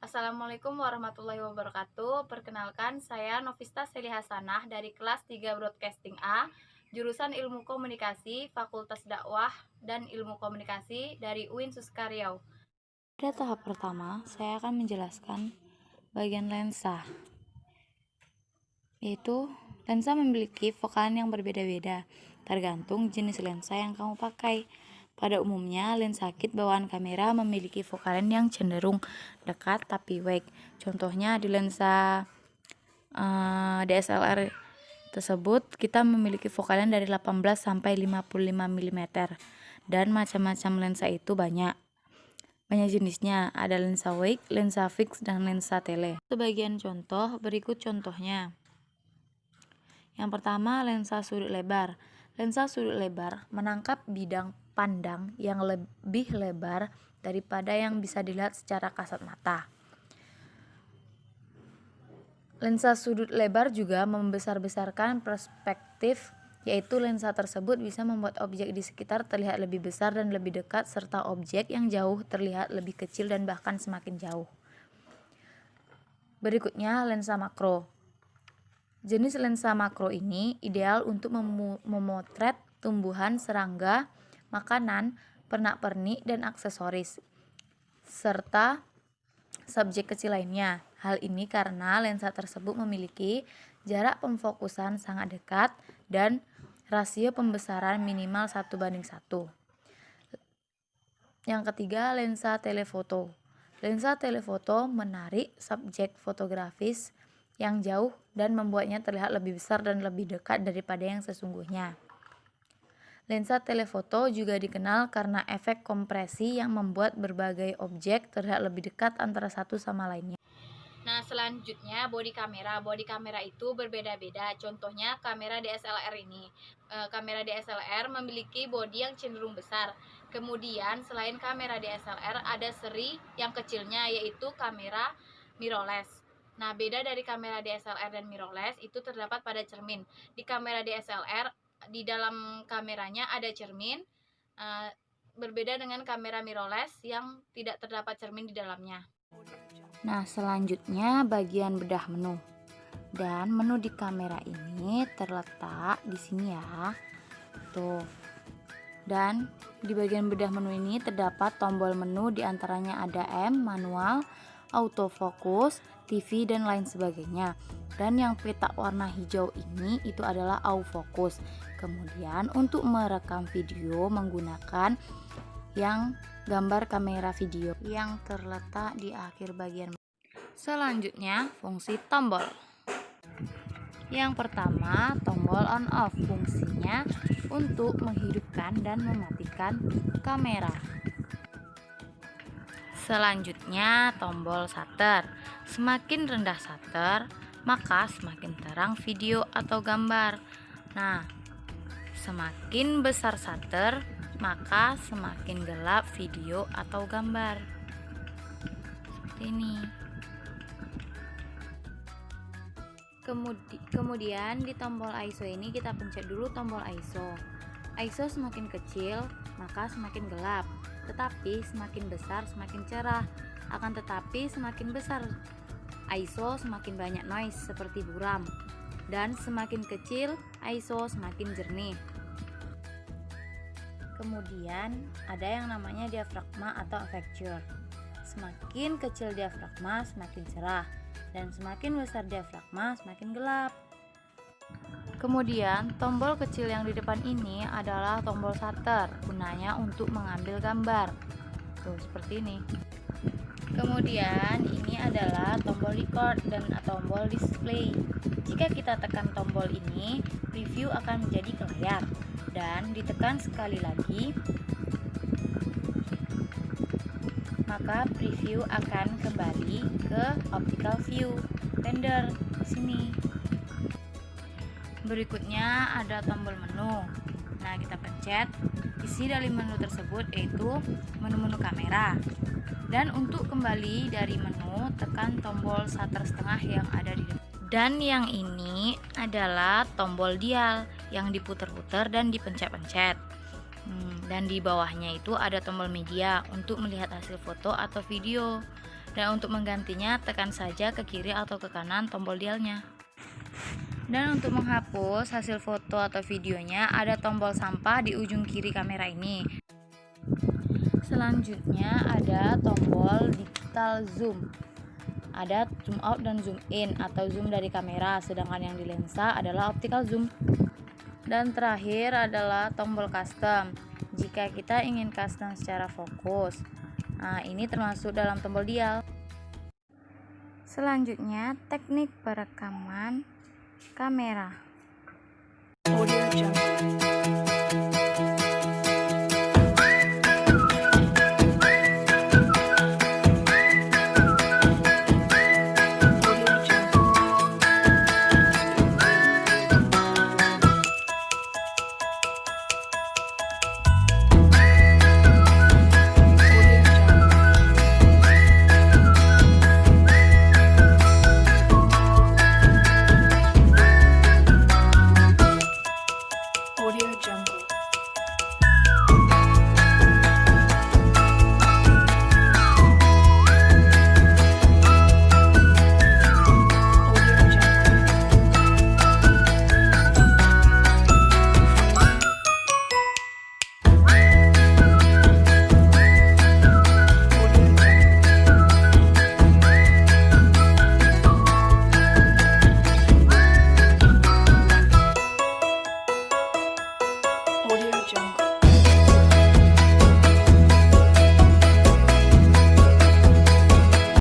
Assalamualaikum warahmatullahi wabarakatuh. Perkenalkan, saya Novista Seli Hasanah dari kelas 3 Broadcasting A, jurusan Ilmu Komunikasi, Fakultas Dakwah dan Ilmu Komunikasi dari UIN Suskaryau. Pada tahap pertama, saya akan menjelaskan bagian lensa, yaitu lensa memiliki fokalan yang berbeda-beda, tergantung jenis lensa yang kamu pakai. Pada umumnya, lensa kit bawaan kamera memiliki fokalan yang cenderung dekat tapi wide. Contohnya di lensa DSLR tersebut, kita memiliki fokalan dari 18 sampai 55 mm. Dan macam-macam lensa itu banyak jenisnya, ada lensa wide, lensa fix, dan lensa tele. Sebagian contoh, berikut contohnya. Yang pertama, lensa sudut lebar. Lensa sudut lebar menangkap bidang pandang yang lebih lebar daripada yang bisa dilihat secara kasat mata. Lensa sudut lebar juga membesar-besarkan perspektif, yaitu lensa tersebut bisa membuat objek di sekitar terlihat lebih besar dan lebih dekat, serta objek yang jauh terlihat lebih kecil dan bahkan semakin jauh. Berikutnya, lensa makro. Jenis lensa makro ini ideal untuk memotret tumbuhan, serangga, makanan, pernak-pernik, dan aksesoris, serta subjek kecil lainnya. Hal ini karena lensa tersebut memiliki jarak pemfokusan sangat dekat dan rasio pembesaran minimal 1:1. Yang ketiga, lensa telefoto. Lensa telefoto menarik subjek fotografis yang jauh dan membuatnya terlihat lebih besar dan lebih dekat daripada yang sesungguhnya. Lensa telefoto juga dikenal karena efek kompresi yang membuat berbagai objek terlihat lebih dekat antara satu sama lainnya. Nah, selanjutnya bodi kamera. Bodi kamera itu berbeda-beda. Contohnya kamera DSLR ini. Kamera DSLR memiliki bodi yang cenderung besar. Kemudian selain kamera DSLR ada seri yang kecilnya, yaitu kamera mirrorless. Nah, beda dari kamera DSLR dan mirrorless itu terdapat pada cermin. Di kamera DSLR, di dalam kameranya ada cermin, berbeda dengan kamera mirrorless yang tidak terdapat cermin di dalamnya. Nah, selanjutnya bagian bedah menu. Dan menu di kamera ini terletak di sini ya. Tuh. Dan di bagian bedah menu ini terdapat tombol menu, diantaranya ada M, manual, autofocus, TV, dan lain sebagainya. Dan yang petak warna hijau ini itu adalah autofocus. Kemudian untuk merekam video menggunakan yang gambar kamera video yang terletak di akhir bagian. Selanjutnya, fungsi tombol. Yang pertama, tombol on off, fungsinya untuk menghidupkan dan mematikan kamera. Selanjutnya, tombol shutter. Semakin rendah shutter, maka semakin terang video atau gambar. Nah, semakin besar shutter, maka semakin gelap video atau gambar. Seperti ini. Kemudian di tombol ISO ini kita pencet dulu tombol ISO. ISO semakin kecil maka semakin gelap, tetapi semakin besar semakin cerah. Akan tetapi semakin besar ISO semakin banyak noise seperti buram, dan semakin kecil ISO semakin jernih. Kemudian ada yang namanya diafragma atau aperture. Semakin kecil diafragma semakin cerah, dan semakin besar diafragma semakin gelap. Kemudian tombol kecil yang di depan ini adalah tombol shutter, gunanya untuk mengambil gambar. Tuh, seperti ini. Kemudian ini adalah tombol record dan tombol display. Jika kita tekan tombol ini, preview akan menjadi ke layar, dan ditekan sekali lagi, maka preview akan kembali ke optical view render sini. Berikutnya ada tombol menu. Nah, kita pencet. Isi dari menu tersebut yaitu menu-menu kamera. Dan untuk kembali dari menu, tekan tombol shutter setengah yang ada di depan. Dan yang ini adalah tombol dial yang diputar-putar dan dipencet-pencet. Dan di bawahnya itu ada tombol media untuk melihat hasil foto atau video. Dan untuk menggantinya, tekan saja ke kiri atau ke kanan tombol dialnya. Dan untuk menghapus hasil foto atau videonya, ada tombol sampah di ujung kiri kamera ini. Selanjutnya ada tombol digital zoom. Ada zoom out dan zoom in atau zoom dari kamera, sedangkan yang di lensa adalah optical zoom. Dan terakhir adalah tombol custom. Jika kita ingin custom secara fokus, nah ini termasuk dalam tombol dial. Selanjutnya teknik perekaman kamera. Audio Jungle.